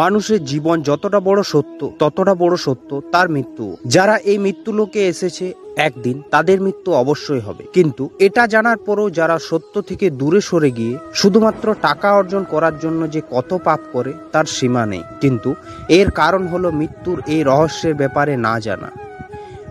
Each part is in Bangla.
মানুষের জীবন যতটা বড় সত্য ততটা বড় সত্য তার মৃত্যু। যারা এই মৃত্যু লোকে এসেছে একদিন তাদের মৃত্যু অবশ্যই হবে, কিন্তু এটা জানার পরও যারা সত্য থেকে দূরে সরে গিয়ে শুধুমাত্র টাকা অর্জন করার জন্য যে কত পাপ করে তার সীমা নেই। কিন্তু এর কারণ হলো মৃত্যুর এই রহস্যের ব্যাপারে না জানা।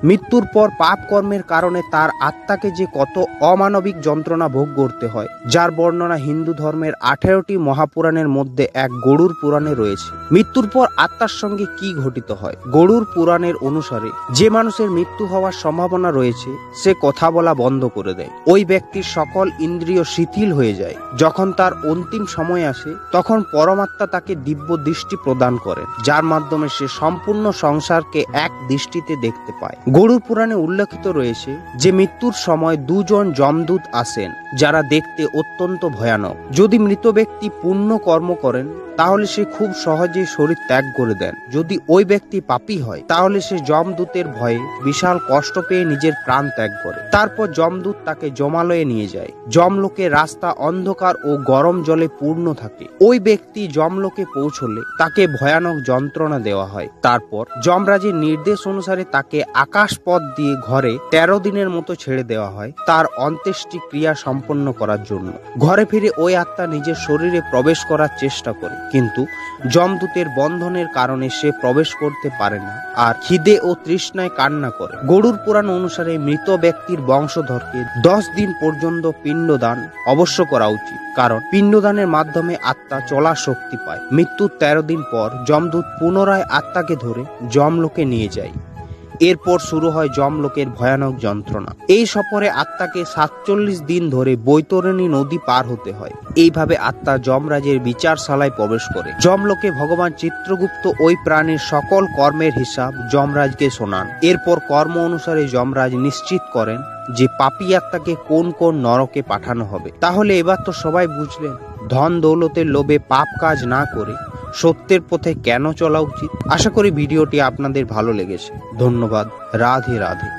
মৃত্যুর পর পাপ কর্মের কারণে তার আত্মাকে যে কত অমানবিক যন্ত্রণা ভোগ করতে হয়, যার বর্ণনা হিন্দু ধর্মের 18টি মহাপুরাণের মধ্যে এক গরুড় পুরাণে রয়েছে। মৃত্যুর পর আত্মার সঙ্গে কি ঘটিত হয়? গরুড় পুরাণের অনুসারে যে মানুষের মৃত্যু হওয়ার সম্ভাবনা রয়েছে সে কথা বলা বন্ধ করে দেয়। ওই ব্যক্তির সকল ইন্দ্রিয় শিথিল হয়ে যায়। যখন তার অন্তিম সময় আসে তখন পরমাত্মা তাকে দিব্য দৃষ্টি প্রদান করেন, যার মাধ্যমে সে সম্পূর্ণ সংসারকে এক দৃষ্টিতে দেখতে পায়। গরুড় পুরাণে উল্লেখিত রয়েছে যে মৃত্যুর সময় দুজন যমদূত আসেন, যারা দেখতে অত্যন্ত ভয়ানক। যদি মৃত ব্যক্তি পুণ্য কর্ম করেন তাহলে সে খুব সহজেই শরীর ত্যাগ করে দেন। যদি ওই ব্যক্তি পাপী হয় তাহলে সে যমদূতের ভয়ে বিশাল কষ্ট পেয়ে নিজের প্রাণ ত্যাগ করে। তারপর যমদূত তাকে যমালয়ে নিয়ে যায়। যমলোকের রাস্তা অন্ধকার ও গরম জলে পূর্ণ থাকে। ওই ব্যক্তি যমলোকে পৌঁছলে তাকে ভয়ানক যন্ত্রণা দেওয়া হয়। তারপর যমরাজের নির্দেশ অনুসারে তাকে আকাশ পথ দিয়ে ঘরে 13 দিনের মতো ছেড়ে দেওয়া হয় তার অন্ত্যেষ্টি ক্রিয়া সম্পন্ন করার জন্য। ঘরে ফিরে ওই আত্মা নিজের শরীরে প্রবেশ করার চেষ্টা করে, কিন্তু যমদূতের বন্ধনের কারণে সে প্রবেশ করতে পারে না আর খিদে ও তৃষ্ণায় কান্না করে। গরুড় পুরাণ অনুসারে মৃত ব্যক্তির বংশধরকে 10 দিন পর্যন্ত পিণ্ডদান অবশ্য করা উচিত, কারণ পিণ্ডদানের মাধ্যমে আত্মা চলার শক্তি পায়। মৃত্যুর 13 দিন পর যমদূত পুনরায় আত্মাকে ধরে যমলোকে নিয়ে যায়। এরপর শুরু হয় যমলোকের ভয়ানক যন্ত্রণা। এই সফরে আত্মাকে 47 দিন ধরে বৈতরণী নদী পার হতে হয়। এইভাবে আত্মা যমরাজের বিচারশালায় প্রবেশ করে। যমলোকে ভগবান চিত্রগুপ্ত ওই প্রাণীর সকল কর্মের হিসাব যমরাজকে শোনান। এরপর কর্ম অনুসারে যমরাজ নিশ্চিত করেন যে পাপী আত্মাকে কোন কোন নরকে পাঠানো হবে। তাহলে এবার তো সবাই বুঝলেন ধন দৌলতের লোভে পাপ কাজ না করে সত্যের পথে কেন চলা উচিত। আশা করি ভিডিওটি আপনাদের ভালো লেগেছে। ধন্যবাদ। রাধে রাধে।